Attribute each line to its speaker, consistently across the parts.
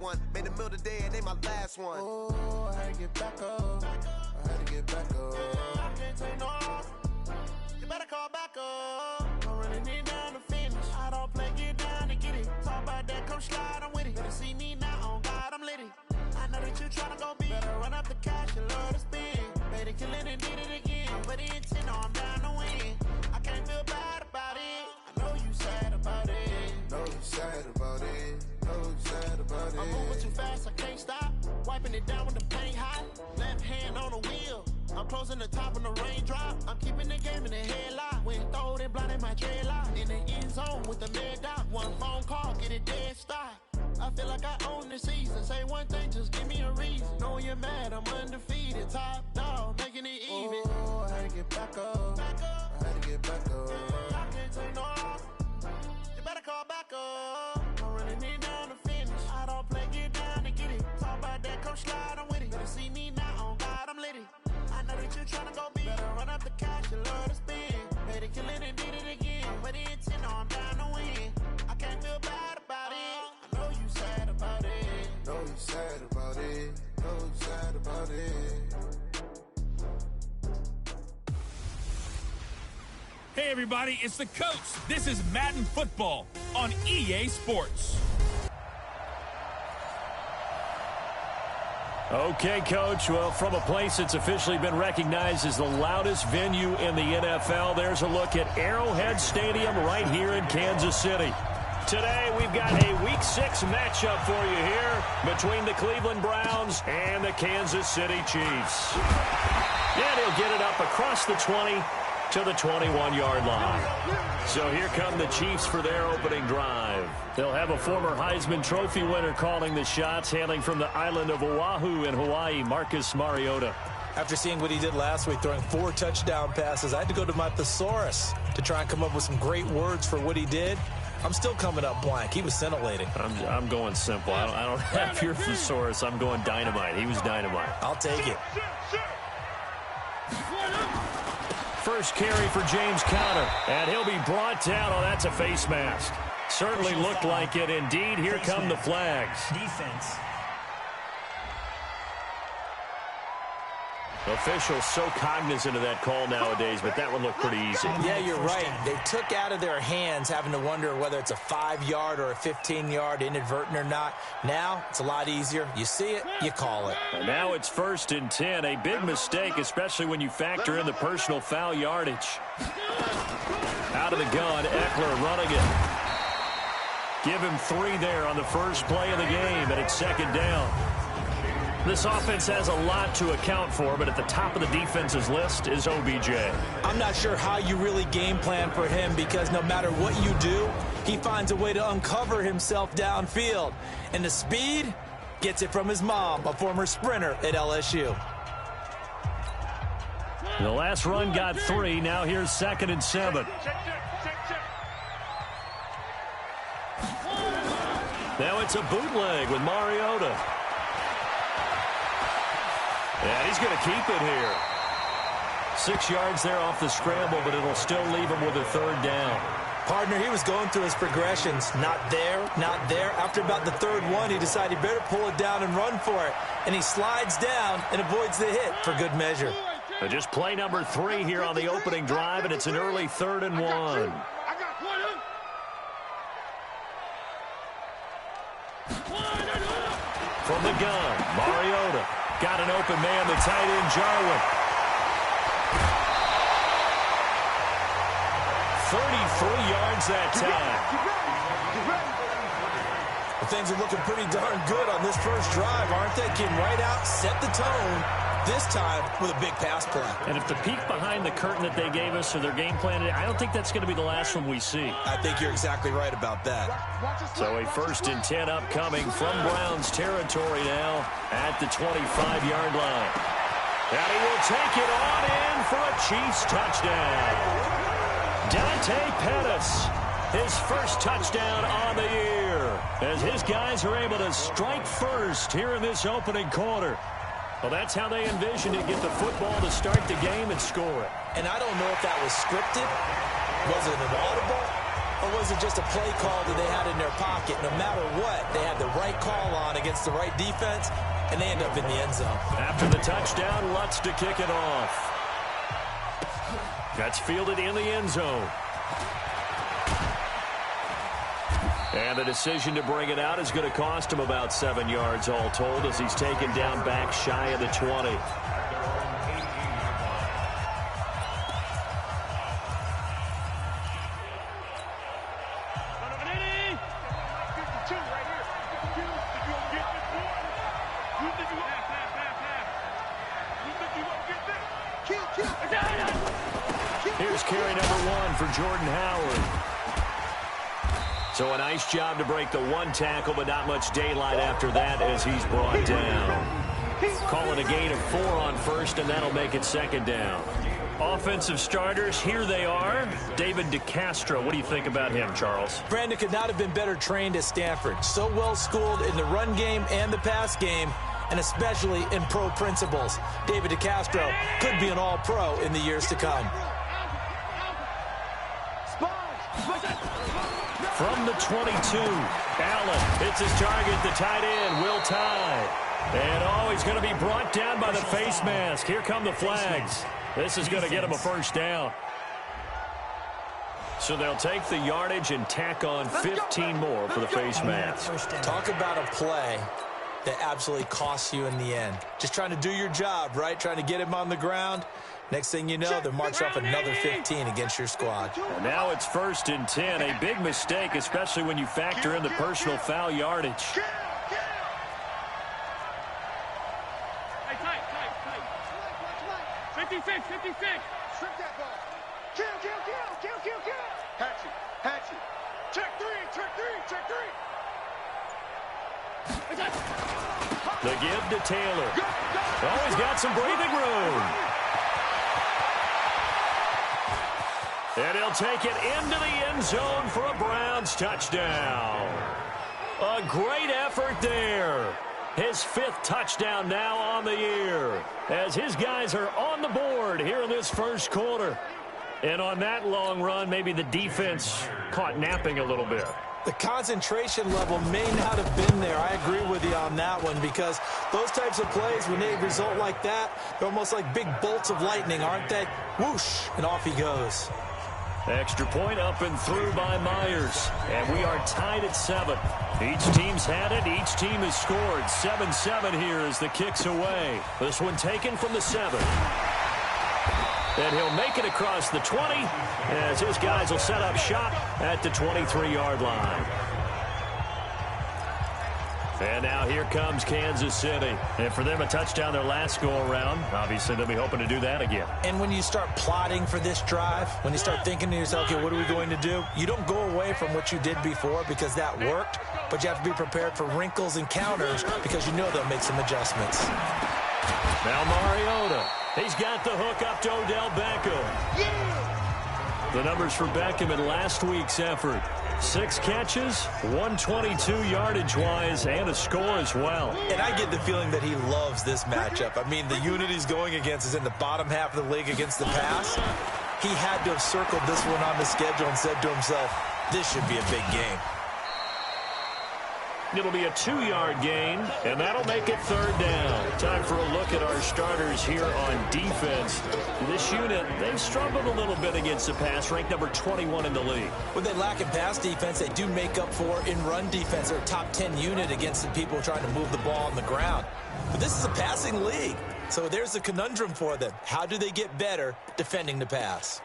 Speaker 1: one. Made the meal today and they my last one.
Speaker 2: Oh, I had to get back up. I had to get back up. I can't take no off. You better call back up. I'm running it down to finish. I don't play, get down to get it. Talk about that, come slide, I'm with it. Better see me now, on God, I'm litty. I know that you tryna go big. Better run up the cash and love to spend. Made it, kill it, and did it again. But the intent, no, I'm down to win. I can't feel bad about it. I know you sad about it.
Speaker 3: Know you sad about it. Know you sad about it.
Speaker 2: I'm moving too fast, I can't stop. Wiping it down with the paint hot. Left hand on the wheel. I'm closing the top when the raindrop. I'm keeping the game in the headlock. When throwed and blinded my dreadlock. In the end zone with the mad dot. One phone call, get it dead stop. I feel like I own the season. Say one thing, just give me a reason. Knowing you're mad, I'm undefeated. Top dog, making it even.
Speaker 3: Oh, I had to get back up. I had to get back up.
Speaker 2: I can't take no off. You better call back up. I'm running it down to finish. I don't play, get down to get it. Talk about that, come slide, I'm with it. Better see me now, on God, I'm litty. I know that you tryna go big. Better run up the cash and love to spend. Made it, kill it, and did it again. But the intent, no, I'm down to win. I can't feel bad about it. I know you sad about it.
Speaker 3: Know you sad about it. Know you sad about it.
Speaker 4: Hey everybody, it's the coach. This is Madden Football on EA Sports.
Speaker 5: Okay, Coach. Well, from a place that's officially been recognized as the loudest venue in the NFL, there's a look at Arrowhead Stadium right here in Kansas City. Today, we've got a Week 6 matchup for you here between the Cleveland Browns and the Kansas City Chiefs. And he'll get it up across the 20 to the 21-yard line. So here come the Chiefs for their opening drive. They'll have a former Heisman Trophy winner calling the shots, hailing from the island of Oahu in Hawaii, Marcus Mariota.
Speaker 6: After seeing what he did last week, throwing 4 touchdown passes, I had to go to my thesaurus to try and come up with some great words for what he did. I'm still coming up blank. He was scintillating.
Speaker 5: I'm going simple. I don't have your thesaurus. I'm going dynamite. He was dynamite.
Speaker 6: I'll take it.
Speaker 5: First carry for James Conner, and he'll be brought down. Oh, that's a face mask. Certainly looked like it. Indeed, here come the flags.
Speaker 7: Defense.
Speaker 5: Officials so cognizant of that call nowadays, but that one looked pretty easy.
Speaker 6: Yeah, you're right. They took out of their hands having to wonder whether it's a 5-yard or a 15-yard, inadvertent or not. Now, it's a lot easier. You see it, you call it.
Speaker 5: And now it's 1st and 10. A big mistake, especially when you factor in the personal foul yardage. Out of the gun, Eckler running it. Give him 3 there on the first play of the game, and it's 2nd down. This offense has a lot to account for, but at the top of the defense's list is OBJ.
Speaker 6: I'm not sure how you really game plan for him because no matter what you do, he finds a way to uncover himself downfield. And the speed gets it from his mom, a former sprinter at LSU.
Speaker 5: The last run got 3. Now here's 2nd and 7. Now it's a bootleg with Mariota. And he's going to keep it here. 6 yards there off the scramble, but it'll still leave him with a 3rd down.
Speaker 6: Partner, he was going through his progressions. Not there, not there. After about the 3rd one, he decided he better pull it down and run for it. And he slides down and avoids the hit for good measure.
Speaker 5: But just play number 3 here on the opening drive, and it's an early 3rd and 1. From the gun, Mariota. Got an open man, the tight end, Jarwin. 33 yards that time.
Speaker 6: Well, things are looking pretty darn good on this first drive, aren't they? Getting right out, set the tone, this time with a big pass play.
Speaker 5: And if the peek behind the curtain that they gave us or their game plan, I don't think that's going to be the last one we see.
Speaker 6: I think you're exactly right about that.
Speaker 5: So a 1st and 10 upcoming from Browns territory now at the 25-yard line. And he will take it on in for a Chiefs touchdown. Dante Pettis, his first touchdown on the year, as his guys are able to strike first here in this opening quarter. Well, that's how they envisioned it, get the football to start the game and score it.
Speaker 6: And I don't know if that was scripted. Was it an audible? Or was it just a play call that they had in their pocket? No matter what, they had the right call on against the right defense, and they end up in the end zone.
Speaker 5: After the touchdown, Lutz to kick it off. That's fielded in the end zone. And the decision to bring it out is going to cost him about 7 yards all told as he's taken down back shy of the 20. Here's carry number 1 for Jordan Howard. So a nice job to break the 1 tackle, but not much daylight after that as he's brought down. Calling a gain of 4 on first, and that'll make it 2nd down. Offensive starters, here they are. David DeCastro, what do you think about him, Charles?
Speaker 6: Brandon could not have been better trained at Stanford. So well schooled in the run game and the pass game, and especially in pro principles. David DeCastro could be an all-pro in the years to come.
Speaker 5: From the 22, Allen hits his target, the tight end, Will Tye. And he's going to be brought down by the face mask. Here come the flags. This is going to get him a first down. So they'll take the yardage and tack on 15 more for the face mask.
Speaker 6: Talk about a play that absolutely costs you in the end. Just trying to do your job, right? Trying to get him on the ground. Next thing you know, they're marching off another 15 against your squad.
Speaker 5: And now it's 1st and 10. A big mistake, especially when you factor in the personal foul yardage.
Speaker 7: Hey, tight. 56. Strip that ball. Kill. Hatchet. Check three.
Speaker 5: The give to Taylor. Oh, he's got some breathing room. And he'll take it into the end zone for a Browns touchdown. A great effort there. His 5th touchdown now on the year as his guys are on the board here in this first quarter. And on that long run, maybe the defense caught napping a little bit.
Speaker 6: The concentration level may not have been there. I agree with you on that one because those types of plays, when they result like that, they're almost like big bolts of lightning, aren't they? Whoosh, and off he goes.
Speaker 5: Extra point up and through by Myers. And we are tied at 7. Each team's had it. Each team has scored. 7-7 here as the kick's away. This one taken from the 7. And he'll make it across the 20 as his guys will set up shop at the 23-yard line. And now here comes Kansas City. And for them, a touchdown their last go-around. Obviously, they'll be hoping to do that again.
Speaker 6: And when you start plotting for this drive, when you start thinking to yourself, okay, what are we going to do? You don't go away from what you did before because that worked, but you have to be prepared for wrinkles and counters because you know they'll make some adjustments.
Speaker 5: Now Mariota. He's got the hook up to Odell Beckham.
Speaker 7: Yeah!
Speaker 5: The numbers for Beckham in last week's effort. 6 catches, 122 yardage-wise, and a score as well.
Speaker 6: And I get the feeling that he loves this matchup. I mean, the unit he's going against is in the bottom half of the league against the pass. He had to have circled this one on the schedule and said to himself, this should be a big game.
Speaker 5: It'll be a 2-yard gain, and that'll make it 3rd down. Time for a look at our starters here on defense. This unit, they've struggled a little bit against the pass, ranked number 21 in the league.
Speaker 6: When they lack in pass defense, they do make up for in run defense. They're a top 10 unit against the people trying to move the ball on the ground. But this is a passing league, so there's a conundrum for them. How do they get better defending the pass?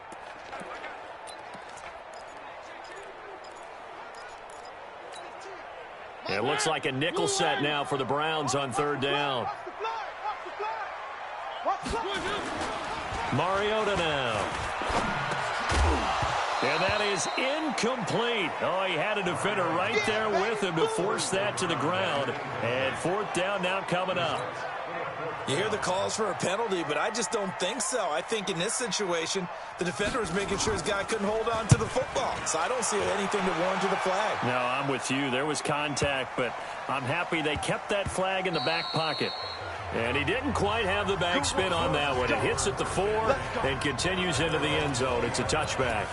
Speaker 5: It looks like a nickel set now for the Browns on 3rd down. Mariota now. And that is incomplete. Oh, he had a defender right there with him to force that to the ground. And 4th down now coming up.
Speaker 6: You hear the calls for a penalty, but I just don't think so. I think in this situation, the defender was making sure his guy couldn't hold on to the football. So I don't see anything to warrant the flag.
Speaker 5: No, I'm with you. There was contact, but I'm happy they kept that flag in the back pocket. And he didn't quite have the backspin on that one. It hits at the 4 and continues into the end zone. It's a touchback.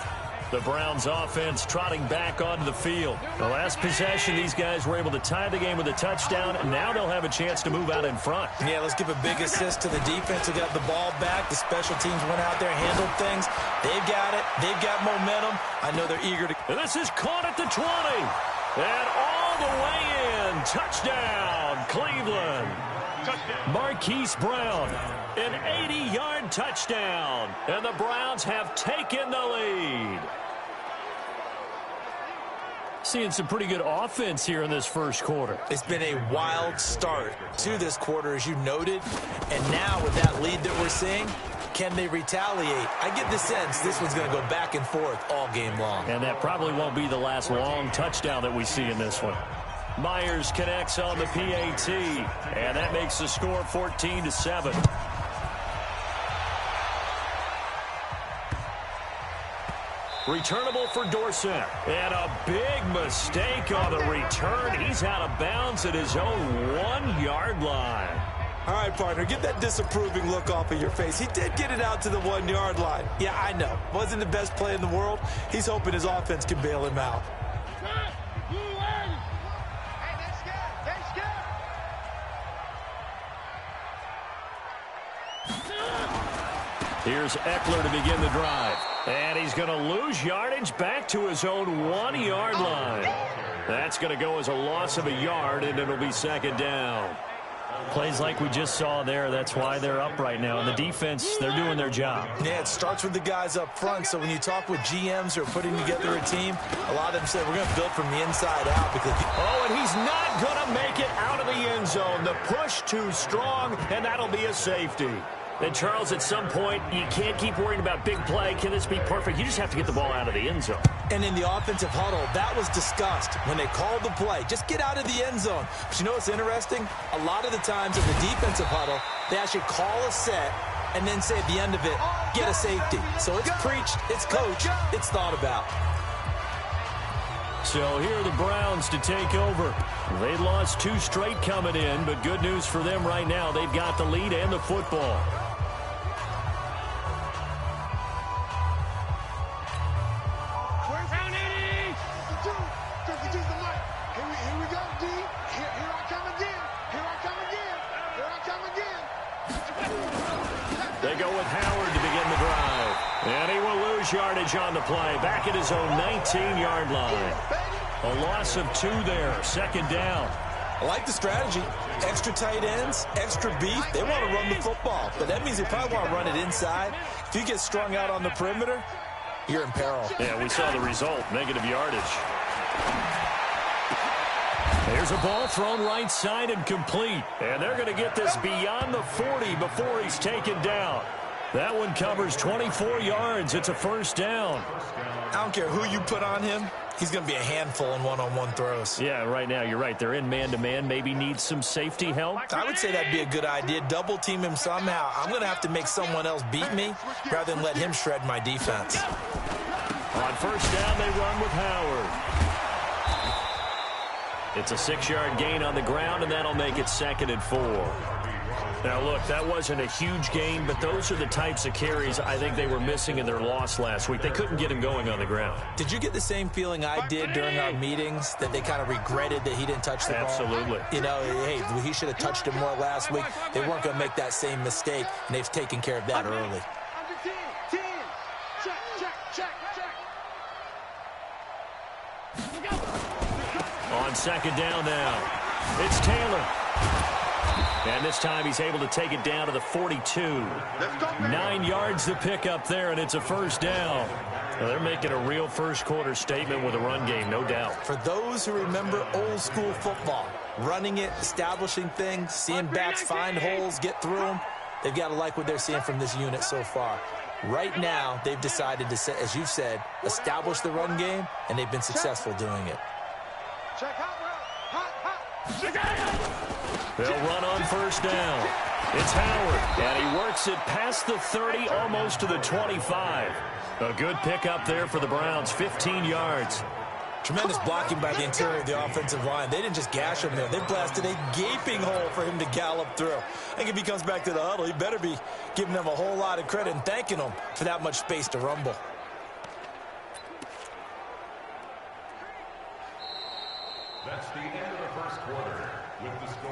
Speaker 5: The Browns offense trotting back onto the field. The last possession, these guys were able to tie the game with a touchdown, and now they'll have a chance to move out in front.
Speaker 6: Yeah, let's give a big assist to the defense who got the ball back. The special teams went out there, handled things. They've got it. They've got momentum. I know they're eager to...
Speaker 5: And this is caught at the 20. And all the way in. Touchdown, Cleveland. Touchdown. Marquise Brown, an 80-yard touchdown. And the Browns have taken the lead. Seeing some pretty good offense here in this first quarter.
Speaker 6: It's been a wild start to this quarter, as you noted. And now with that lead that we're seeing, can they retaliate? I get the sense this one's going to go back and forth all game long.
Speaker 5: And that probably won't be the last long touchdown that we see in this one. Myers connects on the PAT, and that makes the score 14-7. Returnable for Dorsett. And a big mistake on the return. He's out of bounds at his own 1-yard line.
Speaker 6: All right, partner, get that disapproving look off of your face. He did get it out to the 1-yard line. Yeah, I know. Wasn't the best play in the world. He's hoping his offense can bail him out.
Speaker 5: Here's Eckler to begin the drive. And he's going to lose yardage back to his own 1-yard line. That's going to go as a loss of a yard, and it'll be second down. Plays like we just saw there, that's why they're up right now. And the defense, they're doing their job.
Speaker 6: Yeah, it starts with the guys up front. So when you talk with GMs who are putting together a team, a lot of them say we're going to build from the inside out. Because
Speaker 5: oh, and he's not going to make it out of the end zone. The push too strong, and that'll be a safety. And, Charles, at some point, you can't keep worrying about big play. Can this be perfect? You just have to get the ball out of the end zone.
Speaker 6: And in the offensive huddle, that was discussed when they called the play. Just get out of the end zone. But you know what's interesting? A lot of the times in the defensive huddle, they actually call a set and then say at the end of it, get a safety. So it's preached, it's coached, it's thought about.
Speaker 5: So here are the Browns to take over. They lost 2 straight coming in, but good news for them right now. They've got the lead and the football. Yardage on the play, back at his own 19-yard line. A loss of 2 there, second down.
Speaker 6: I like the strategy. Extra tight ends, extra beef. They want to run the football, but that means they probably want to run it inside. If you get strung out on the perimeter, you're in peril.
Speaker 5: Yeah, we saw the result, negative yardage. There's a ball thrown right side and complete. And they're going to get this beyond the 40 before he's taken down. That one covers 24 yards. It's a first down.
Speaker 6: I don't care who you put on him. He's going to be a handful in one-on-one throws.
Speaker 5: Yeah, right now, you're right. They're in man-to-man. Maybe needs some safety help.
Speaker 6: I would say that'd be a good idea. Double team him somehow. I'm going to have to make someone else beat me rather than let him shred my defense.
Speaker 5: On first down, they run with Howard. It's a 6-yard gain on the ground, and that'll make it 2nd and 4. Now, look, that wasn't a huge gain, but those are the types of carries I think they were missing in their loss last week. They couldn't get him going on the ground.
Speaker 6: Did you get the same feeling I did during our meetings, that they kind of regretted that he didn't touch the ball?
Speaker 5: Absolutely.
Speaker 6: You know, hey, he should have touched him more last week. They weren't going to make that same mistake, and they've taken care of that early.
Speaker 5: On second down now, it's Taylor. And this time he's able to take it down to the 42. 9 yards to pick up there, and it's a first down. Now they're making a real first-quarter statement with a run game, no doubt.
Speaker 6: For those who remember old-school football, running it, establishing things, seeing backs find holes, get through them, they've got to like what they're seeing from this unit so far. Right now, they've decided to, as you said, establish the run game, and they've been successful doing it.
Speaker 5: They'll run on first down. It's Howard, and he works it past the 30, almost to the 25. A good pickup there for the Browns, 15 yards.
Speaker 6: Tremendous blocking by the interior of the offensive line. They didn't just gash him there. They blasted a gaping hole for him to gallop through. I think if he comes back to the huddle, he better be giving them a whole lot of credit and thanking them for that much space to rumble.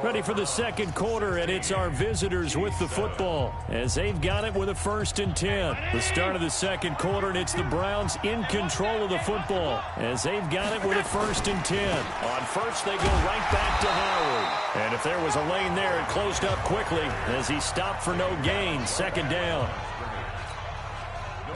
Speaker 5: Ready for the second quarter, and it's our visitors with the football as they've got it with a 1st and 10. The start of the second quarter, and it's the Browns in control of the football as they've got it with a 1st and 10. On first, they go right back to Howard. And if there was a lane there, it closed up quickly as he stopped for no gain. 2nd down.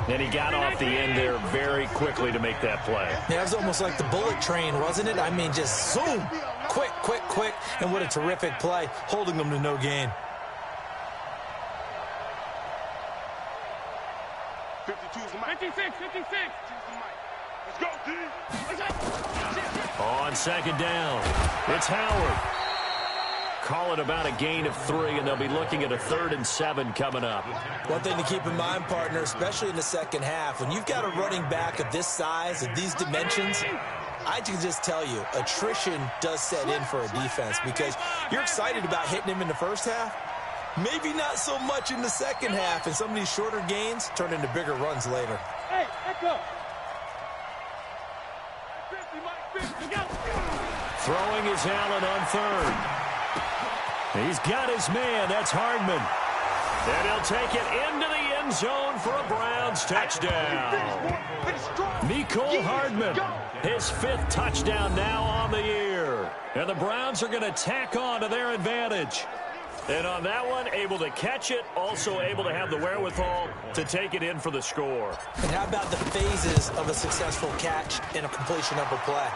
Speaker 5: And he got off the end there very quickly to make that play.
Speaker 6: Yeah, it was almost like the bullet train, wasn't it? I mean, just zoom. Quick, quick, quick. And what a terrific play, holding them to no gain.
Speaker 7: 56. Let's go, D.
Speaker 5: On 2nd down, it's Howard. Call it about a gain of 3, and they'll be looking at a 3rd and 7 coming up.
Speaker 6: One thing to keep in mind, partner, especially in the second half, when you've got a running back of this size, of these dimensions, I can just tell you, attrition does set in for a defense because you're excited about hitting him in the first half. Maybe not so much in the second half, and some of these shorter gains turn into bigger runs later.
Speaker 7: Hey, echo. 50, go.
Speaker 5: Throwing is Allen on 3rd. He's got his man. That's Hardman. And he'll take it into the end zone for a Browns touchdown. Mecole Hardman, his 5th touchdown now on the year. And the Browns are going to tack on to their advantage. And on that one, able to catch it, also able to have the wherewithal to take it in for the score.
Speaker 6: And how about the phases of a successful catch and a completion of a play?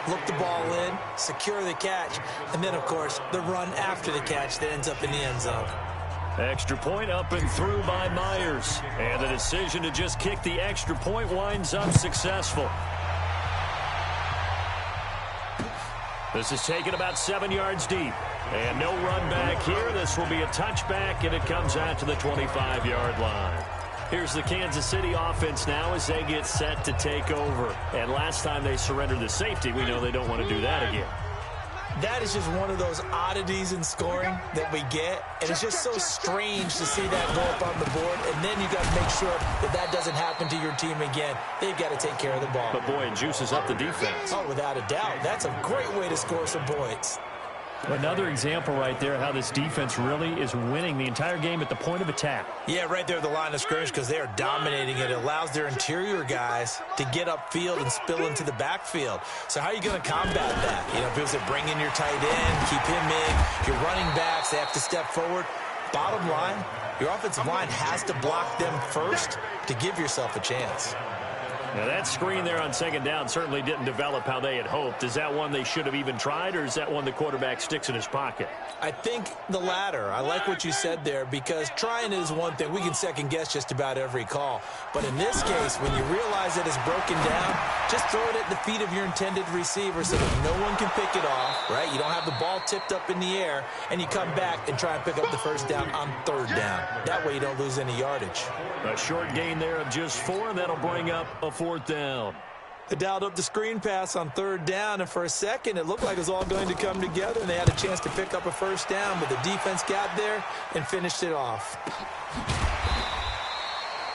Speaker 6: Look the ball in, secure the catch, and then, of course, the run after the catch that ends up in the end zone.
Speaker 5: Extra point up and through by Myers. And the decision to just kick the extra point winds up successful. This is taken about 7 yards deep. And no run back here. This will be a touchback, and it comes out to the 25-yard line. Here's the Kansas City offense now as they get set to take over. And last time they surrendered the safety, we know they don't want to do that again.
Speaker 6: That is just one of those oddities in scoring that we get, and it's just so strange to see that go up on the board, and then you got to make sure that that doesn't happen to your team again. They've got to take care of the ball.
Speaker 5: But, boy, it juices up the defense.
Speaker 6: Oh, without a doubt. That's a great way to score some points.
Speaker 5: Another example right there how this defense really is winning the entire game at the point of attack.
Speaker 6: Yeah, right there at the line of scrimmage because they are dominating it. It allows their interior guys to get upfield and spill into the backfield. So how are you going to combat that? You know, people say bring in your tight end, keep him in. Your running backs, they have to step forward. Bottom line, your offensive line has to block them first to give yourself a chance.
Speaker 5: Now, that screen there on 2nd down certainly didn't develop how they had hoped. Is that one they should have even tried, or is that one the quarterback sticks in his pocket?
Speaker 6: I think the latter. I like what you said there because trying is one thing. We can second-guess just about every call. But in this case, when you realize that it's broken down, just throw it at the feet of your intended receiver so that no one can pick it off, right? You don't have the ball tipped up in the air, and you come back and try and pick up the 1st down on 3rd down. That way you don't lose any yardage.
Speaker 5: A short gain there of just 4, and that'll bring up a 4th down.
Speaker 6: They dialed up the screen pass on 3rd down, and for a second, it looked like it was all going to come together, and they had a chance to pick up a 1st down, but the defense got there and finished it off.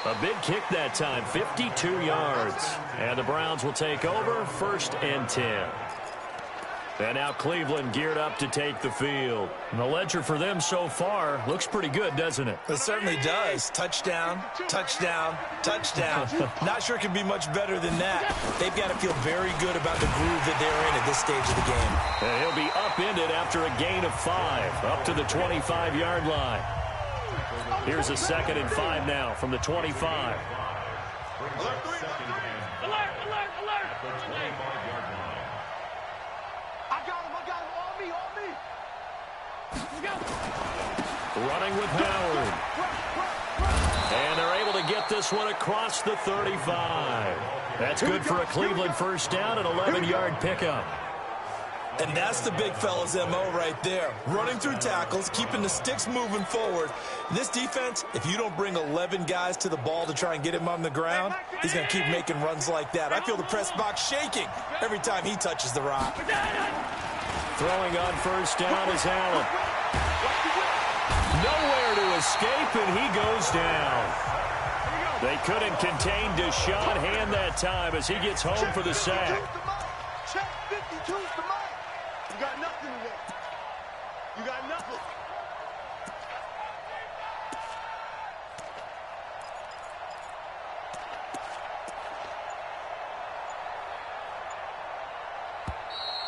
Speaker 5: A big kick that time, 52 yards. And the Browns will take over, 1st and 10. And now Cleveland geared up to take the field. And the ledger for them so far looks pretty good, doesn't it?
Speaker 6: It certainly does. Touchdown, touchdown, touchdown. Not sure it can be much better than that. They've got to feel very good about the groove that they're in at this stage of the game.
Speaker 5: And he'll be upended after a gain of 5, up to the 25-yard line. Here's a 2nd and 5 now from the 25. Running with Howard. And they're able to get this one across the 35. That's good for a Cleveland 1st down, an 11-yard pickup.
Speaker 6: And that's the big fella's MO right there. Running through tackles, keeping the sticks moving forward. This defense, if you don't bring 11 guys to the ball to try and get him on the ground, he's going to keep making runs like that. I feel the press box shaking every time he touches the rock.
Speaker 5: Throwing on 1st down is Allen. Nowhere to escape, and he goes down. They couldn't contain Deshaun Hand that time as he gets home for the sack.
Speaker 2: Check 52's the mic.
Speaker 7: You got nothing.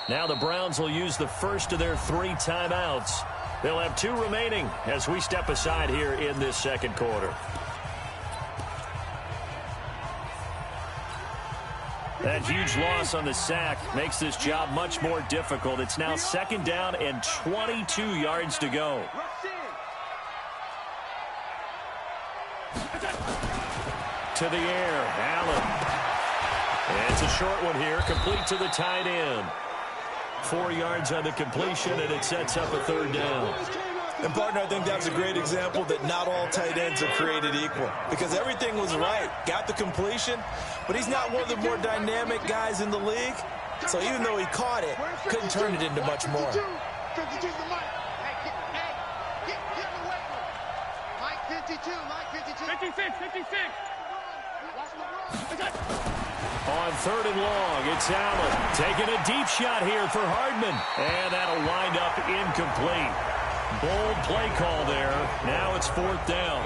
Speaker 5: Now the Browns will use the first of their 3 timeouts. They'll have 2 remaining as we step aside here in this second quarter. That huge loss on the sack makes this job much more difficult. It's now 2nd down and 22 yards to go. To the air, Allen. And it's a short one here, complete to the tight end. 4 yards on the completion, and it sets up a 3rd down.
Speaker 6: And, partner, I think that was a great example that not all tight ends are created equal, because everything was right. Got the completion, but he's not one of the more dynamic guys in the league. So even though he caught it, couldn't turn it into much more.
Speaker 7: 52's the mic. Get away from him. Mike 52, Mike 52. 56, 56. Watch the run.
Speaker 5: On 3rd and long, it's Allen taking a deep shot here for Hardman. And that'll wind up incomplete. Bold play call there. Now it's 4th down.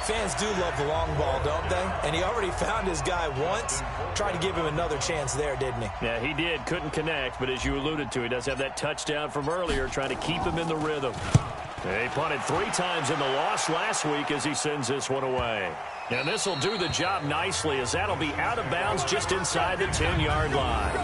Speaker 6: Fans do love the long ball, don't they? And he already found his guy once. Tried to give him another chance there, didn't he?
Speaker 5: Yeah, he did. Couldn't connect, but as you alluded to, he does have that touchdown from earlier, trying to keep him in the rhythm. He punted 3 times in the loss last week as he sends this one away. And this will do the job nicely, as that'll be out of bounds just inside the 10-yard line.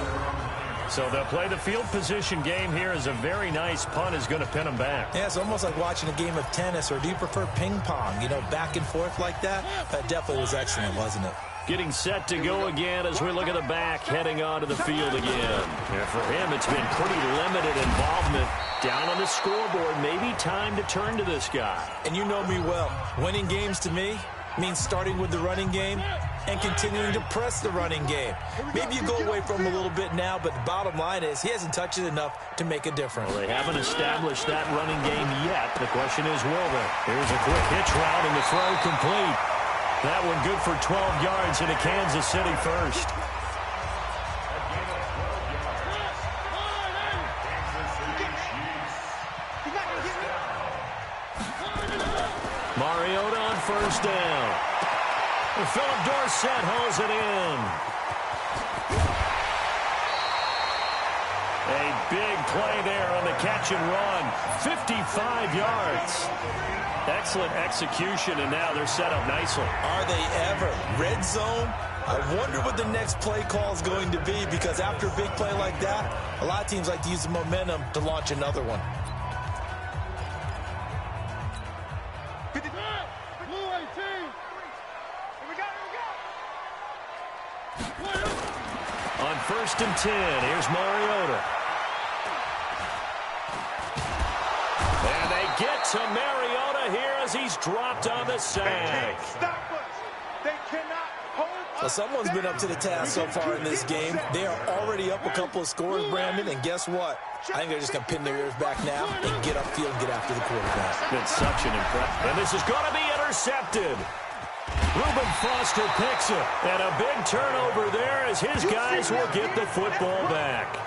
Speaker 5: So they'll play the field position game here, as a very nice punt is going to pin them back.
Speaker 6: Yeah, it's almost like watching a game of tennis, or do you prefer ping pong? You know, back and forth like that? That definitely was excellent, wasn't it?
Speaker 5: Getting set to go again as we look at the back, heading onto the field again. And for him, it's been pretty limited involvement. Down on the scoreboard, maybe time to turn to this guy.
Speaker 6: And you know me well. Winning games to me means starting with the running game and continuing to press the running game. Maybe you go away from him a little bit now, but the bottom line is he hasn't touched it enough to make a difference.
Speaker 5: Well, they haven't established that running game yet. The question is, will they? Here's a quick hitch route, and the throw complete. That one good for 12 yards into Kansas City first. Mariota on 1st down. And Philip Dorsett hauls it in. A big play there on the catch and run. 55 yards. Excellent execution, and now they're set up nicely.
Speaker 6: Are they ever? Red zone? I wonder what the next play call is going to be, because after a big play like that, a lot of teams like to use the momentum to launch another one.
Speaker 5: On 1st and 10, here's Mariota. And they get to Mariota here as he's dropped on the sack.
Speaker 6: Well, someone's been up to the task so far in this game. They are already up a couple of scores, Brandon, and guess what? I think they're just going to pin their ears back now and get upfield and get after the quarterback.
Speaker 5: It's been such an impressive. And this is going to be intercepted. Reuben Foster picks it. And a big turnover there as his guys will get the football back.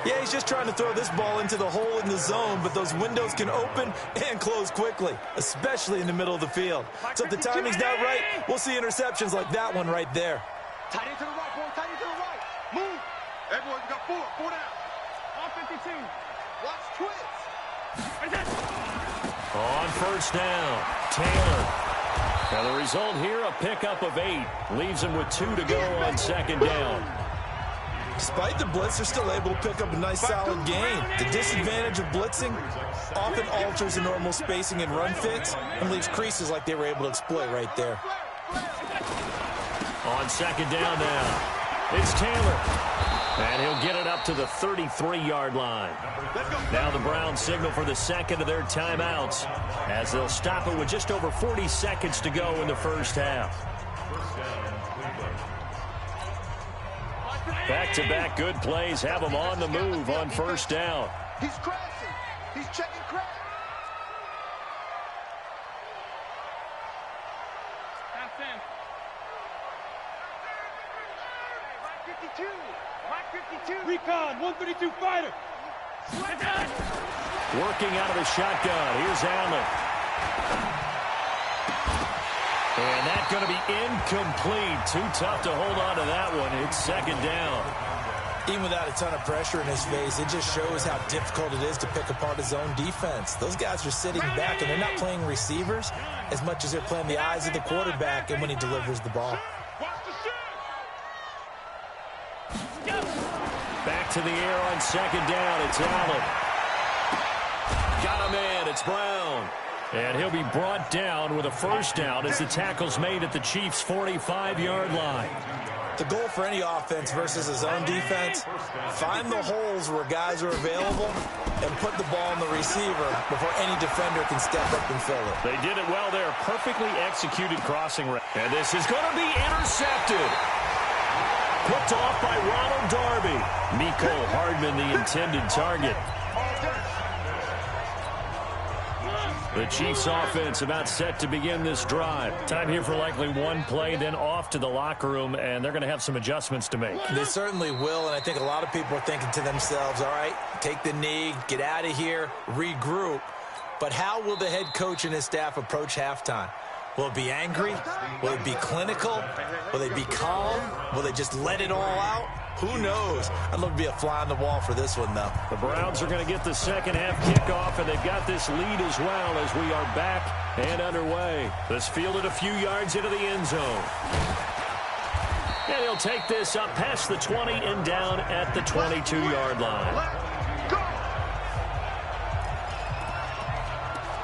Speaker 6: Yeah, he's just trying to throw this ball into the hole in the zone, but those windows can open and close quickly, especially in the middle of the field. So if the timing's not right, we'll see interceptions like that one right there.
Speaker 7: Tight end to the right, boy. Tight end to the right. Move. Everyone, you got 4 down. On 52. Watch twist.
Speaker 5: On 1st down, Taylor. Now the result here, a pickup of 8. Leaves him with 2 to go on 2nd down.
Speaker 6: Despite the blitz, they're still able to pick up a nice solid gain. The disadvantage of blitzing often alters the normal spacing and run fits and leaves creases like they were able to exploit right there.
Speaker 5: On 2nd down now, it's Taylor. And he'll get it up to the 33-yard line. Now the Browns signal for the 2nd of their timeouts as they'll stop it with just over 40 seconds to go in the first half. Back-to-back good plays have them on the move on 1st down.
Speaker 7: He's crashing. He's checking crash. Pass in. Mike 52. Mike 52. Recon, 132 fighter.
Speaker 5: Working out of the shotgun. Here's Allen. And that's going to be incomplete. Too tough to hold on to that one. It's second down.
Speaker 6: Even without a ton of pressure in his face, it just shows how difficult it is to pick apart his own defense. Those guys are sitting back, and they're not playing receivers as much as they're playing the eyes of the quarterback and when he delivers the ball.
Speaker 5: Back to the air on second down. It's Allen. Got him in. It's Brown. And he'll be brought down with a first down as the tackle's made at the Chiefs' 45-yard line.
Speaker 6: The goal for any offense versus his own defense, find the holes where guys are available and put the ball in the receiver before any defender can step up and fill it.
Speaker 5: They did it well there. Perfectly executed crossing route. And this is going to be intercepted. Picked off by Ronald Darby. Mecole Hardman, the intended target. The Chiefs offense about set to begin this drive. Time here for likely one play, then off to the locker room, and they're going to have some adjustments to make.
Speaker 6: They certainly will, and I think a lot of people are thinking to themselves, all right, take the knee, get out of here, regroup. But how will the head coach and his staff approach halftime? Will it be angry? Will it be clinical? Will they be calm? Will they just let it all out? Who knows? I'd love to be a fly on the wall for this one, though.
Speaker 5: The Browns are going to get the second half kickoff, and they've got this lead as well as we are back and underway. This fielded a few yards into the end zone. And he'll take this up past the 20 and down at the 22-yard line.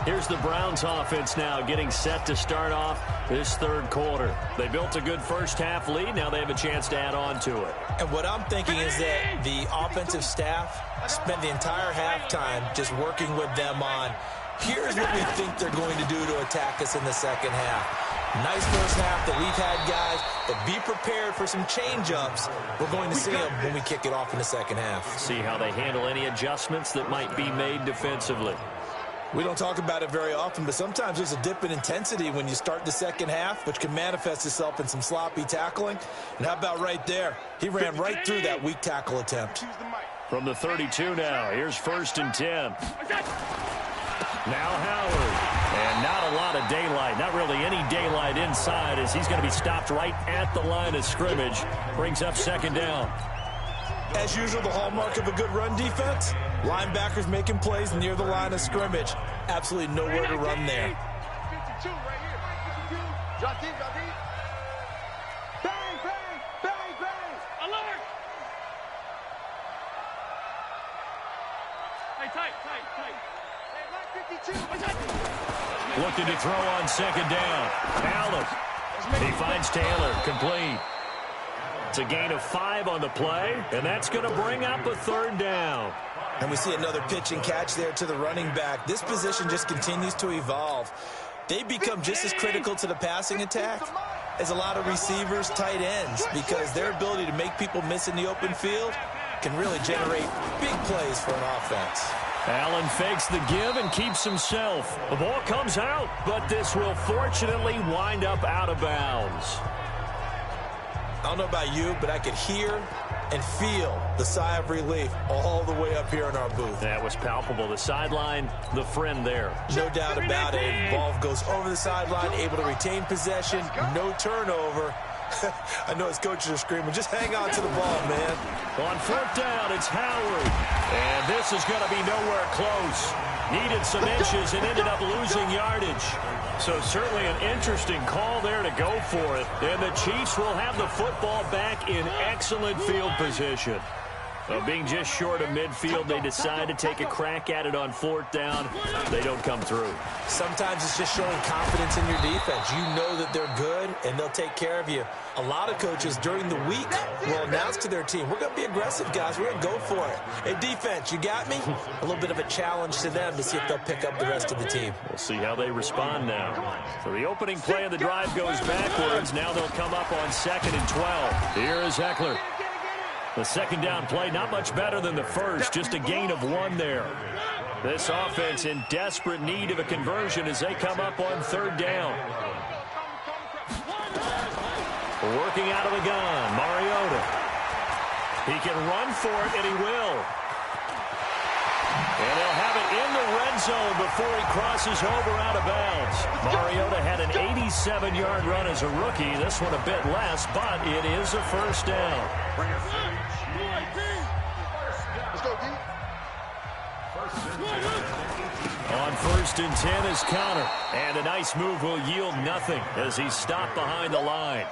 Speaker 5: Here's the Browns offense now getting set to start off this third quarter. They built a good first half lead. Now they have a chance to add on to it.
Speaker 6: And what I'm thinking is that the offensive staff spent the entire halftime just working with them on, here's what we think they're going to do to attack us in the second half. Nice first half that we've had, guys, but be prepared for some change-ups. We're going to see them when we kick it off in the second half.
Speaker 5: See how they handle any adjustments that might be made defensively.
Speaker 6: We don't talk about it very often, but sometimes there's a dip in intensity when you start the second half, which can manifest itself in some sloppy tackling. And how about right there? He ran right through that weak tackle attempt.
Speaker 5: From the 32 now, here's 1st and 10. Now Howard. And not a lot of daylight, not really any daylight inside as he's going to be stopped right at the line of scrimmage. Brings up second down.
Speaker 6: As usual, the hallmark of a good run defense, linebackers making plays near the line of scrimmage. Absolutely nowhere to run there.
Speaker 7: 52 right here. 52. Drop deep, drop deep. Bang, bang, bang, bang. Alert. Hey, tight. Hey, Mike 52.
Speaker 5: Looking to throw on second down. Allen. He finds Taylor. Complete. It's a gain of 5 on the play, and that's going to bring up a third down.
Speaker 6: And we see another pitch and catch there to the running back. This position just continues to evolve. They become just as critical to the passing attack as a lot of receivers, tight ends, because their ability to make people miss in the open field can really generate big plays for an offense.
Speaker 5: Allen fakes the give and keeps himself. The ball comes out, but this will fortunately wind up out of bounds.
Speaker 6: I don't know about you, but I could hear and feel the sigh of relief all the way up here in our booth.
Speaker 5: That was palpable. The sideline, the friend there.
Speaker 6: No doubt about it. Ball goes over the sideline, able to retain possession, no turnover. I know his coaches are screaming, just hang on to the ball, man.
Speaker 5: On 4th down, it's Howard. And this is going to be nowhere close. Needed some inches and ended up losing yardage. So certainly an interesting call there to go for it. And the Chiefs will have the football back in excellent field position. Being just short of midfield, they decide to take a crack at it on 4th down. They don't come through.
Speaker 6: Sometimes it's just showing confidence in your defense. You know that they're good, and they'll take care of you. A lot of coaches during the week will announce to their team, we're going to be aggressive, guys. We're going to go for it. Hey, defense, you got me? A little bit of a challenge to them to see if they'll pick up the rest of the team.
Speaker 5: We'll see how they respond now. So the opening play of the drive goes backwards. Now they'll come up on 2nd and 12. Here is Eckler. The second down play, not much better than the first, just a gain of 1 there. This offense in desperate need of a conversion as they come up on 3rd down. Working out of the gun, Mariota. He can run for it, and he will. And they'll have it in the red zone before he crosses over out of bounds. Mariota had an 87-yard run as a rookie. This one a bit less, but it is a first down.
Speaker 7: Let's go, D.
Speaker 5: On 1st and 10 is Connor. And a nice move will yield nothing as he's stopped behind the line.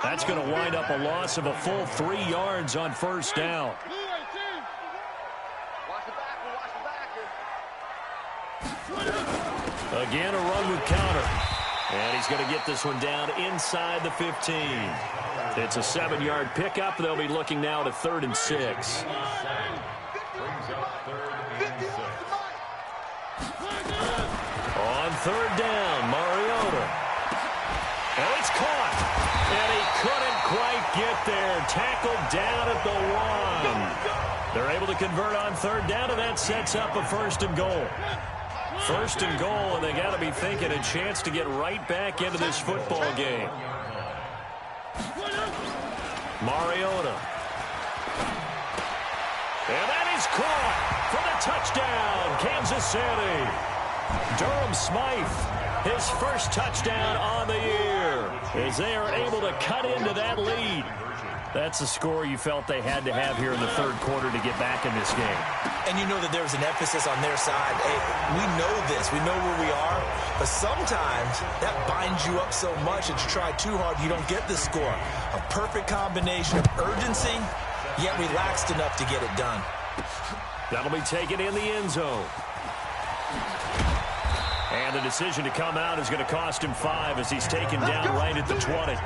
Speaker 5: That's going to wind up a loss of a full 3 yards on first down. Again, a run with Connor. And he's going to get this one down inside the 15. It's a 7-yard pickup. They'll be looking now to 3rd and 6. On 3rd down, Mariota. And it's caught. And he couldn't quite get there. Tackled down at the 1. They're able to convert on 3rd down, and that sets up a 1st and goal. 1st and goal, and they got to be thinking a chance to get right back into this football game. Mariota. And that is caught for the touchdown, Kansas City. Durham Smythe, his first touchdown on the year, as they are able to cut into that lead. That's a score you felt they had to have here in the 3rd quarter to get back in this game.
Speaker 6: And you know that there was an emphasis on their side. Hey, we know this. We know where we are. But sometimes that binds you up so much that you try too hard, you don't get the score. A perfect combination of urgency, yet relaxed enough to get it done.
Speaker 5: That'll be taken in the end zone. And the decision to come out is going to cost him 5 as he's taken down right at the 20.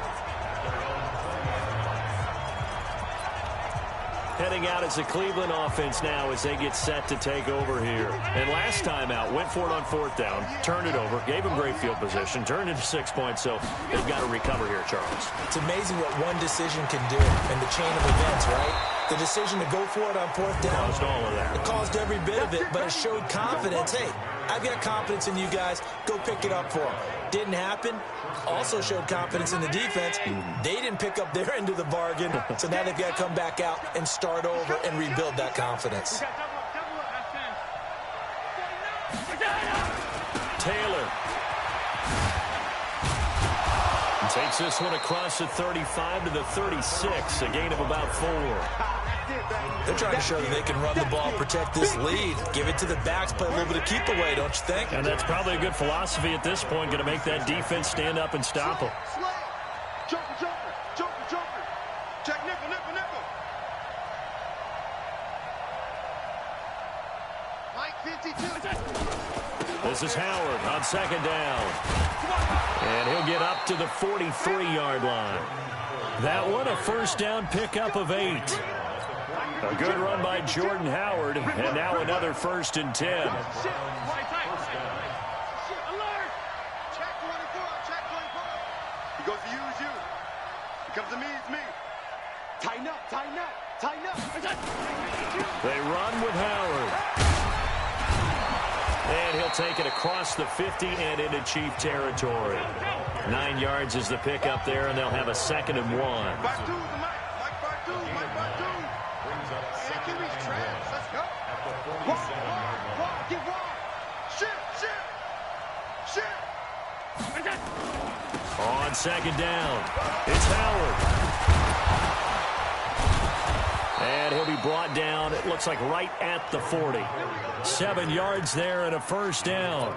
Speaker 5: Heading out as the Cleveland offense now as they get set to take over here. And last time out, went for it on 4th down, turned it over, gave them great field position, turned into 6 points, so they've got to recover here, Charles.
Speaker 6: It's amazing what one decision can do in the chain of events, right? The decision to go for it on 4th down.
Speaker 5: Caused all of that.
Speaker 6: It caused every bit of it, but it showed confidence. Hey, I've got confidence in you guys. Go pick it up for them. Didn't happen. Also showed confidence in the defense. They didn't pick up their end of the bargain, so now they've got to come back out and start over and rebuild that confidence.
Speaker 5: Taylor takes this one across the 35 to the 36, a gain of about 4.
Speaker 6: They're trying to show that they can run the ball, protect this lead, give it to the backs, play a little bit of keep away, don't you think?
Speaker 5: And that's probably a good philosophy at this point, going to make that defense stand up and stop them.
Speaker 7: Jumper, jumper, jumper, jumper. Check nickel, nickel, nickel. Mike 52.
Speaker 5: This is Howard on 2nd down. And he'll get up to the 43-yard line. That one, a 1st down pickup of 8. A good run by Jordan Howard, and now another 1st and 10.
Speaker 7: Check 24, check 24. He goes to you, it's you. He comes to me, it's me. Tighten up, tighten up, tighten up.
Speaker 5: They run with Howard. And he'll take it across the 50 and into Chief territory. 9 yards is the pickup there, and they'll have a 2nd and 1.
Speaker 7: Back two, Mike. Mike, back two, Mike, back two. Man, give me traps. Let's go. Walk, get wide. Shit.
Speaker 5: On 2nd down, it's Howard. And he'll be brought down, it looks like right at the 40. 7 yards there and a 1st down.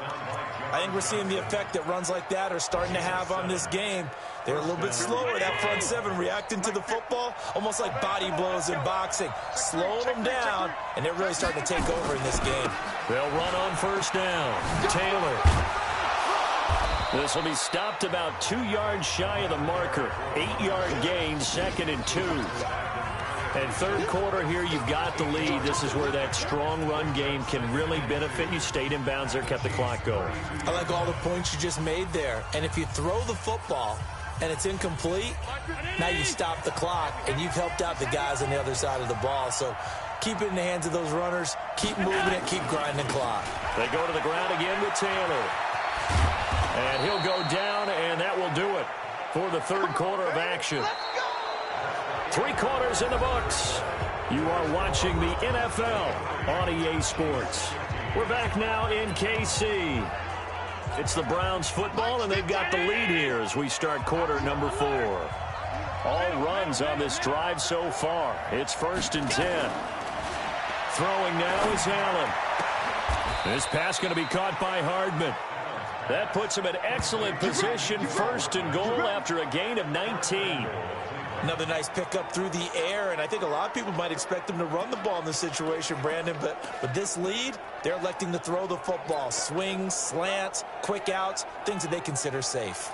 Speaker 6: I think we're seeing the effect that runs like that are starting to have on this game. They're a little bit slower, that front 7, reacting to the football, almost like body blows in boxing. Slowing them down, and they're really starting to take over in this game.
Speaker 5: They'll run on 1st down. Taylor. This will be stopped about 2 yards shy of the marker. 8-yard gain, 2nd and 2. And 3rd quarter here, you've got the lead. This is where that strong run game can really benefit you. Stayed in bounds there, kept the clock going.
Speaker 6: I like all the points you just made there. And if you throw the football and it's incomplete, now you stop the clock, and you've helped out the guys on the other side of the ball. So keep it in the hands of those runners. Keep moving it. Keep grinding the clock.
Speaker 5: They go to the ground again with Taylor. And he'll go down, and that will do it for the 3rd quarter of action. 3 quarters in the books. You are watching the NFL on EA Sports. We're back now in KC. It's the Browns football, and they've got the lead here as we start quarter number 4. All runs on this drive so far. It's 1st and 10. Throwing now is Allen. This pass going to be caught by Hardman. That puts him in excellent position, 1st and goal after a gain of 19.
Speaker 6: Another nice pickup through the air, and I think a lot of people might expect him to run the ball in this situation, Brandon, but with this lead, they're electing to throw the football. Swings, slants, quick outs, things that they consider safe.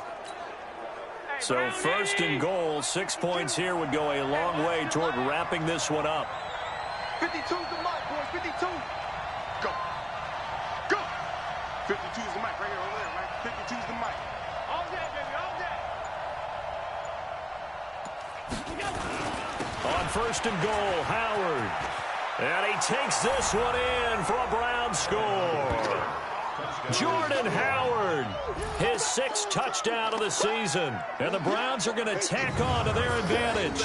Speaker 5: So 1st and goal, 6 points here would go a long way toward wrapping this one up.
Speaker 7: 52's the mic, boys. 52. Go. Go. 52's the mic right here, over there, right? 52's the mic. All day, baby, all day.
Speaker 5: On 1st and goal, Howard. And he takes this one in for a Browns score. Jordan Howard, his 6th touchdown of the season. And the Browns are going to tack on to their advantage.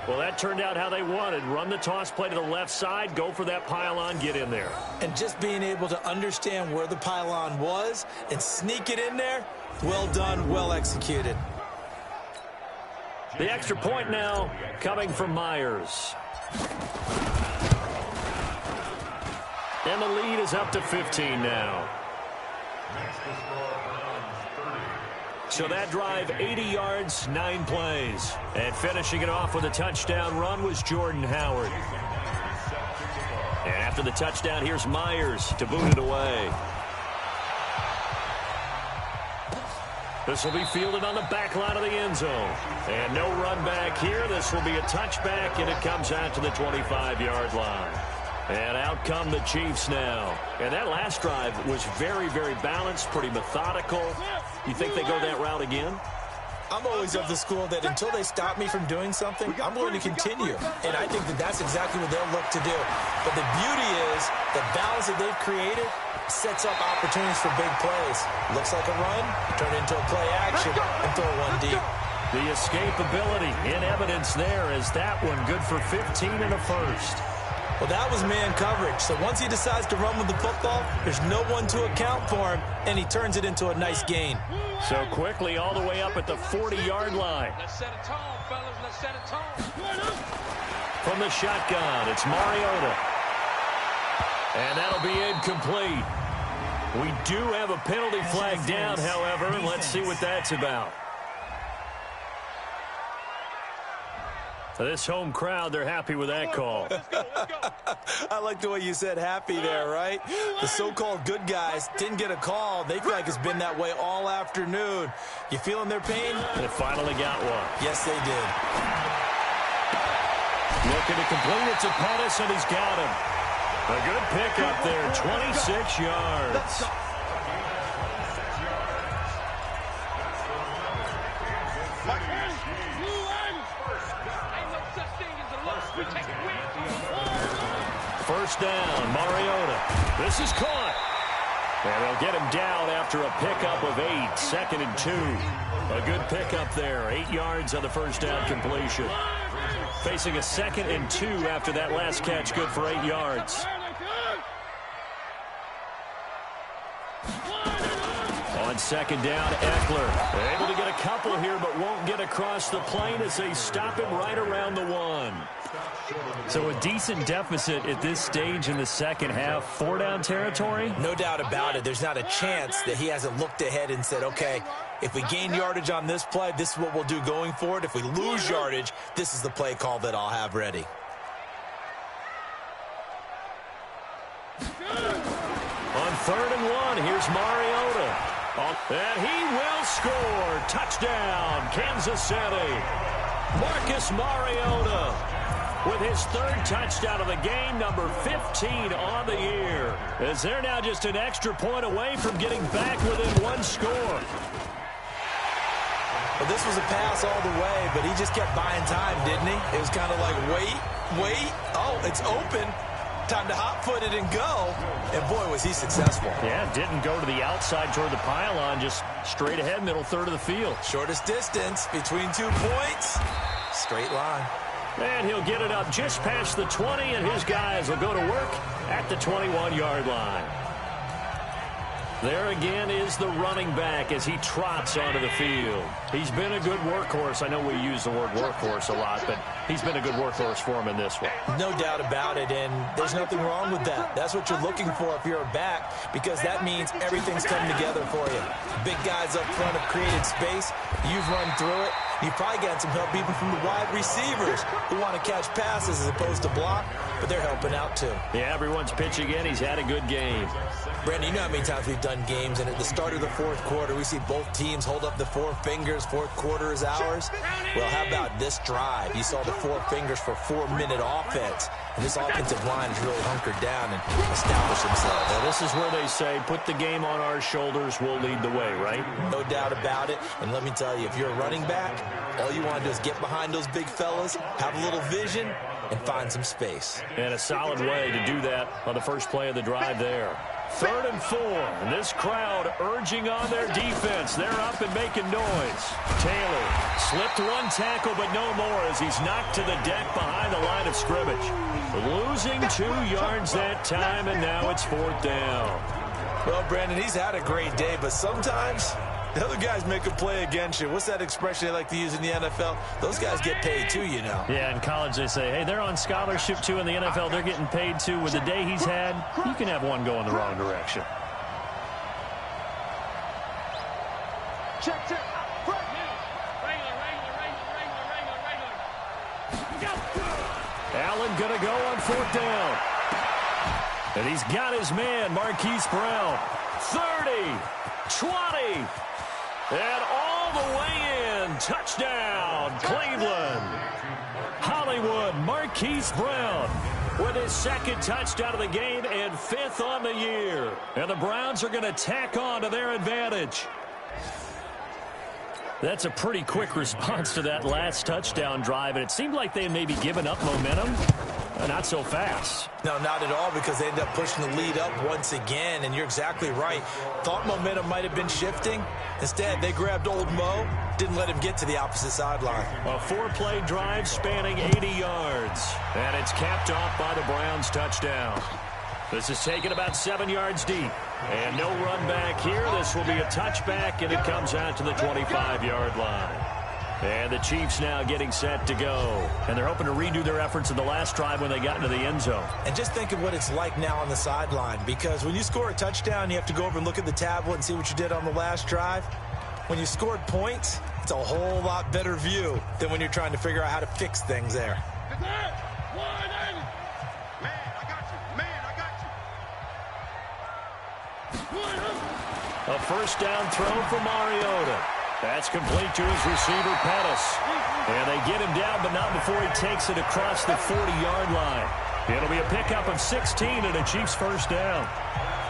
Speaker 5: Well, that turned out how they wanted. Run the toss play to the left side, go for that pylon, get in there.
Speaker 6: And just being able to understand where the pylon was and sneak it in there, well done, well executed.
Speaker 5: The extra point now coming from Myers. And the lead is up to 15 now. So that drive, 80 yards, 9 plays. And finishing it off with a touchdown run was Jordan Howard. And after the touchdown, here's Myers to boot it away. This will be fielded on the back line of the end zone. And no run back here. This will be a touchback, and it comes out to the 25-yard line. And out come the Chiefs now. And that last drive was very, very balanced, pretty methodical. You think they go that route again?
Speaker 6: I'm always of the school that until they stop me from doing something, I'm going to continue. And I think that that's exactly what they'll look to do. But the beauty is the balance that they've created sets up opportunities for big plays. Looks like a run, turn it into a play action, and throw one deep.
Speaker 5: The escapability in evidence there is that one good for 15 and a first.
Speaker 6: Well, that was man coverage. So once he decides to run with the football, there's no one to account for him, and he turns it into a nice gain.
Speaker 5: So quickly all the way up at the 40-yard line.
Speaker 7: Let's set a tone, fellas. Let's set a tone.
Speaker 5: From the shotgun, it's Mariota. And that'll be incomplete. We do have a penalty flag down, however. Let's see what that's about. This home crowd, they're happy with that call.
Speaker 7: Let's go.
Speaker 6: I like the way you said happy there, right? The so-called good guys didn't get a call. They feel like it's been that way all afternoon. You feeling their pain?
Speaker 5: They finally got one.
Speaker 6: Yes, they did.
Speaker 5: Looking to complete it to Pettis, and he's got him. A good pickup there, 26 yards. First down, Mariota. This is caught. And they'll get him down after a pickup of 8, 2nd and 2. A good pickup there, 8 yards on the first down completion. Facing a 2nd and 2 after that last catch, good for 8 yards. On 2nd down, Eckler. Able to get a couple here, but won't get across the plane as they stop him right around the 1. So a decent deficit at this stage in the second half. 4-down territory?
Speaker 6: No doubt about it. There's not a chance that he hasn't looked ahead and said, okay, if we gain yardage on this play, this is what we'll do going forward. If we lose yardage, this is the play call that I'll have ready.
Speaker 5: On 3rd and 1, here's Mariota. And he will score. Touchdown, Kansas City. Marcus Mariota with his 3rd touchdown of the game, number 15 on the year. As they're now just an extra point away from getting back within 1 score.
Speaker 6: Well, this was a pass all the way, but he just kept buying time, didn't he? It was kind of like, wait. Oh, it's open. Time to hot-foot it and go. And, boy, was he successful.
Speaker 5: Yeah, didn't go to the outside toward the pylon, just straight ahead, middle third of the field.
Speaker 6: Shortest distance between 2 points. Straight line.
Speaker 5: And he'll get it up just past the 20, and his guys will go to work at the 21-yard line. There again is the running back as he trots onto the field. He's been a good workhorse. I know we use the word workhorse a lot, but he's been a good workhorse for him in this one.
Speaker 6: No doubt about it, and there's nothing wrong with that. That's what you're looking for if you're a back, because that means everything's coming together for you. Big guys up front have created space. You've run through it. You've probably gotten some help even from the wide receivers who want to catch passes as opposed to block, but they're helping out too.
Speaker 5: Yeah, everyone's pitching in. He's had a good game.
Speaker 6: Brandon, you know how many times we've done games, and at the start of the fourth quarter, we see both teams hold up the four fingers. Fourth quarter is ours. Well, how about this drive? You saw the four fingers for 4-minute offense, and this offensive line has really hunkered down and established themselves.
Speaker 5: Well, this is where they say, put the game on our shoulders, we'll lead the way, right?
Speaker 6: No doubt about it, and let me tell you, if you're a running back, all you want to do is get behind those big fellas, have a little vision, and find some space.
Speaker 5: And a solid way to do that on the first play of the drive there. 3rd and 4, and this crowd urging on their defense. They're up and making noise. Taylor slipped one tackle, but no more as he's knocked to the deck behind the line of scrimmage. Losing 2 yards that time, and now it's 4th down.
Speaker 6: Well, Brandon, he's had a great day, but sometimes the other guys make a play against you. What's that expression they like to use in the NFL? Those guys get paid too, you know.
Speaker 5: Yeah, in college they say, hey, they're on scholarship too. In the NFL, they're getting paid too. With the day he's had, you can have one go in the wrong direction.
Speaker 7: Check.
Speaker 5: Allen going to go on 4th down. And he's got his man, Marquise Brown. 30, 20. And all the way in, touchdown, Cleveland. Hollywood, Marquise Brown with his 2nd touchdown of the game and 5th on the year. And the Browns are going to tack on to their advantage. That's a pretty quick response to that last touchdown drive, and it seemed like they had maybe given up momentum. Not so fast.
Speaker 6: No, not at all, because they ended up pushing the lead up once again, and you're exactly right. Thought momentum might have been shifting. Instead, they grabbed old Mo, didn't let him get to the opposite sideline.
Speaker 5: A 4-play drive spanning 80 yards, and it's capped off by the Browns' touchdown. This is taken about 7 yards deep, and no run back here. This will be a touchback, and it comes out to the 25-yard line. And the Chiefs now getting set to go. And they're hoping to redo their efforts in the last drive when they got into the end zone.
Speaker 6: And just think of what it's like now on the sideline, because when you score a touchdown, you have to go over and look at the tablet and see what you did on the last drive. When you scored points, it's a whole lot better view than when you're trying to figure out how to fix things there.
Speaker 5: A first down throw for Mariota. That's complete to his receiver, Pettis. And they get him down, but not before he takes it across the 40-yard line. It'll be a pickup of 16 and a Chiefs first down.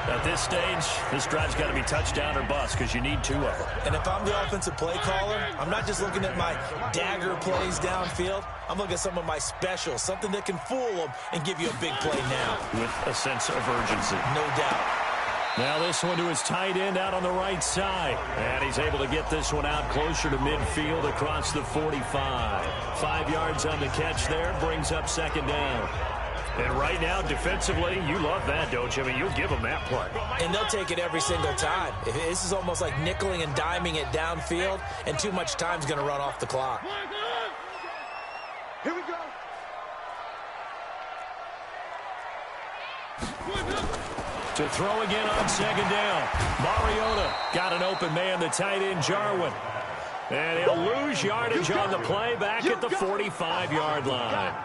Speaker 5: At this stage, this drive's got to be touchdown or bust because you need 2 of them.
Speaker 6: And if I'm the offensive play caller, I'm not just looking at my dagger plays downfield. I'm looking at some of my specials, something that can fool them and give you a big play now.
Speaker 5: With a sense of urgency.
Speaker 6: No doubt.
Speaker 5: Now this one to his tight end out on the right side. And he's able to get this one out closer to midfield across the 45. 5 yards on the catch there, brings up 2nd down. And right now, defensively, you love that, don't you? I mean, you'll give them that play.
Speaker 6: And they'll take it every single time. This is almost like nickeling and diming it downfield, and too much time's going to run off the clock.
Speaker 7: Here we go.
Speaker 5: To throw again on 2nd down. Mariota got an open man, the tight end, Jarwin. And he'll lose yardage on the play back at the 45-yard line.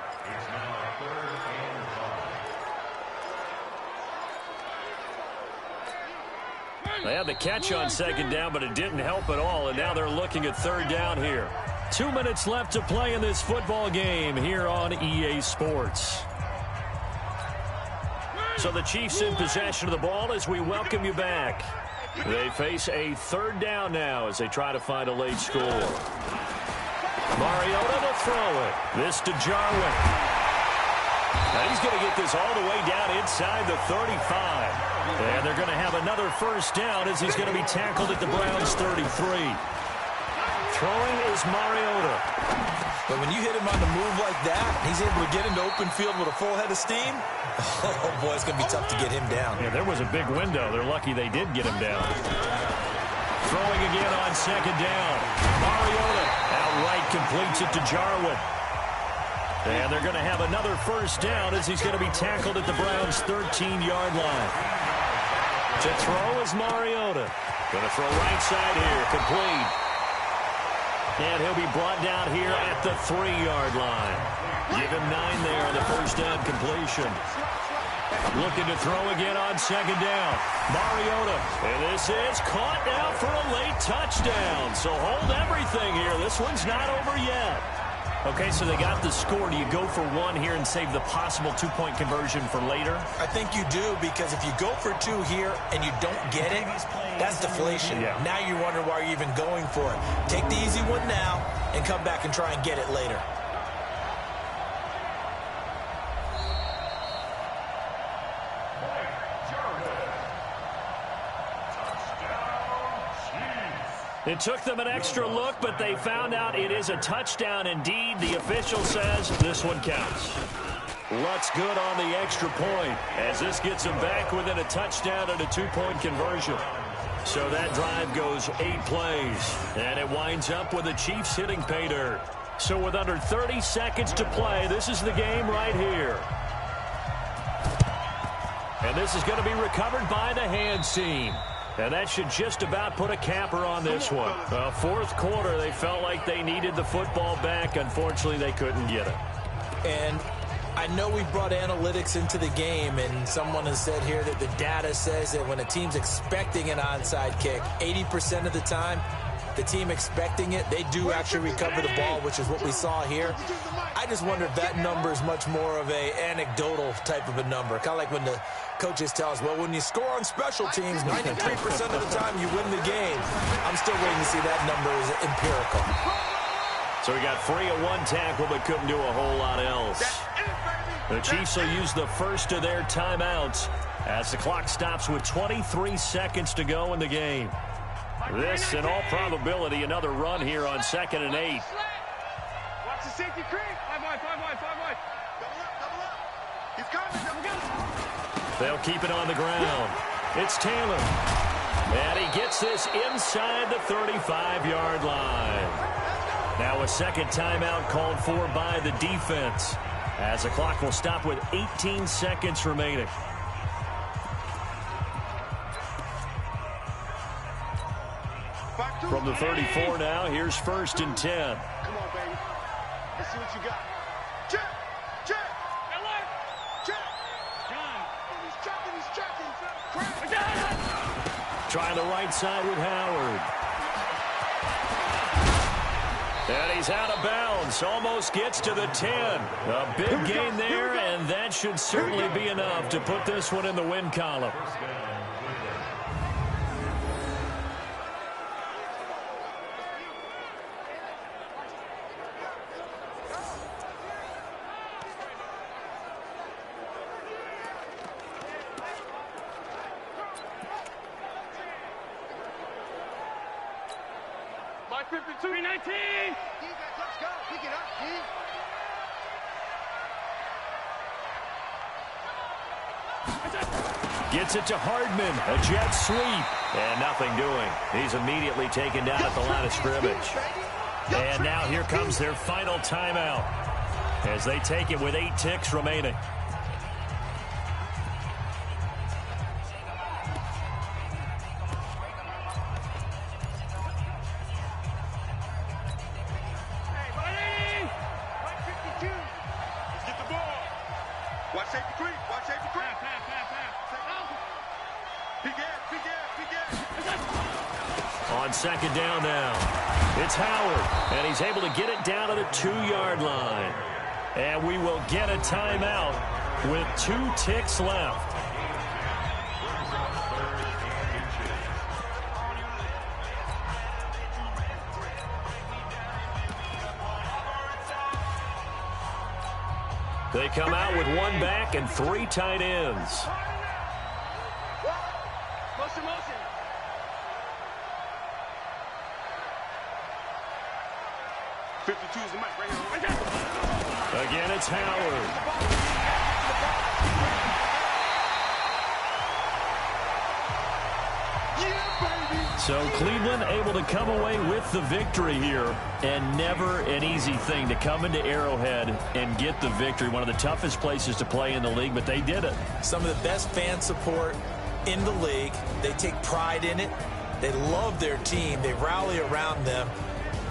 Speaker 5: They had the catch on 2nd down, but it didn't help at all, and now they're looking at 3rd down here. 2 minutes left to play in this football game here on EA Sports. So the Chiefs in possession of the ball as we welcome you back. They face a 3rd down now as they try to find a late score. Mariota to throw it. This to Jarwin. Now he's going to get this all the way down inside the 35. And they're going to have another first down as he's going to be tackled at the Browns' 33. Throwing is Mariota.
Speaker 6: But when you hit him on the move like that, he's able to get into open field with a full head of steam. Oh, boy, it's going to be tough to get him down.
Speaker 5: Yeah, there was a big window. They're lucky they did get him down. Throwing again on second down. Mariota outright completes it to Jarwin. And they're going to have another first down as he's going to be tackled at the Browns' 13-yard line. To throw is Mariota. Going to throw right side here, complete. And he'll be brought down here at the 3-yard line. Give him 9 there on the first down completion. Looking to throw again on second down. Mariota. And this is caught now for a late touchdown. So hold everything here. This one's not over yet. Okay, so they got the score. Do you go for one here and save the possible 2-point conversion for later?
Speaker 6: I think you do, because if you go for 2 here and you don't get it, that's deflation.
Speaker 5: Yeah.
Speaker 6: Now you wonder why you're even going for it. Take the easy one now and come back and try and get it later.
Speaker 5: It took them an extra look, but they found out it is a touchdown indeed. The official says this one counts. Lutz good on the extra point as this gets them back within a touchdown and a 2-point conversion. So that drive goes 8 plays, and it winds up with the Chiefs hitting pay dirt. So with under 30 seconds to play, this is the game right here. And this is going to be recovered by the hands team. And that should just about put a capper on this one. Fourth quarter, they felt like they needed the football back. Unfortunately, they couldn't get it.
Speaker 6: And I know we brought analytics into the game, and someone has said here that the data says that when a team's expecting an onside kick, 80% of the time, the team expecting it, they do actually recover the ball, which is what we saw here. I just wonder if that number is much more of a anecdotal type of a number. Kind of like when the coaches tell us, well, when you score on special teams, 93% of the time you win the game. I'm still waiting to see that number is empirical.
Speaker 5: So we got 3 at 1 tackle, but couldn't do a whole lot else. The Chiefs will use the first of their timeouts as the clock stops with 23 seconds to go in the game. This, in all probability, another run here on 2nd and 8.
Speaker 7: Watch the safety creep. 5 wide. Double up. He's coming.
Speaker 5: They'll keep it on the ground. It's Taylor. And he gets this inside the 35-yard line. Now a second timeout called for by the defense, as the clock will stop with 18 seconds remaining. From the 34 now, here's 1st and 10.
Speaker 7: Come on, baby. Let's see what you got. Check. He's tracking.
Speaker 5: Trying the right side with Howard. And he's out of bounds. Almost gets to the 10. A big gain there, and that should certainly be enough to put this one in the win column.
Speaker 7: Like 52, 19. Defense, let's go. Pick it up, D.
Speaker 5: Gets it to Hardman. A jet sweep. And nothing doing. He's immediately taken down at the line of scrimmage. And now here comes their final timeout as they take it with 8 ticks remaining. On 2nd down now, it's Howard, and he's able to get it down to the 2-yard line. And we will get a timeout with 2 ticks left. They come out with 1 back and 3 tight ends.
Speaker 7: Motion.
Speaker 5: Again, it's Howard. So Cleveland able to come away with the victory here, and never an easy thing to come into Arrowhead and get the victory. One of the toughest places to play in the league, but they did it.
Speaker 6: Some of the best fan support in the league. They take pride in it. They love their team. They rally around them,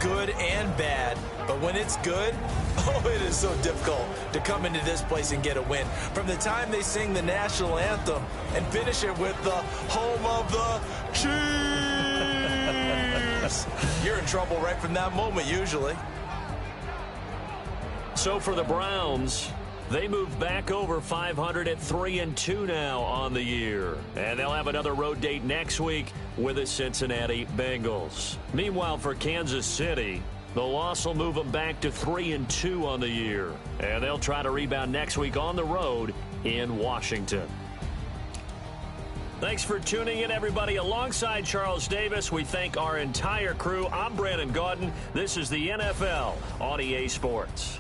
Speaker 6: good and bad. But when it's good, oh, it is so difficult to come into this place and get a win. From the time they sing the national anthem and finish it with the home of the Chiefs, you're in trouble right from that moment, usually.
Speaker 5: So for the Browns, they move back over 500 at 3-2 now on the year. And they'll have another road date next week with the Cincinnati Bengals. Meanwhile, for Kansas City, the loss will move them back to 3-2 on the year. And they'll try to rebound next week on the road in Washington. Thanks for tuning in, everybody. Alongside Charles Davis, we thank our entire crew. I'm Brandon Gaudin. This is the NFL on EA Sports.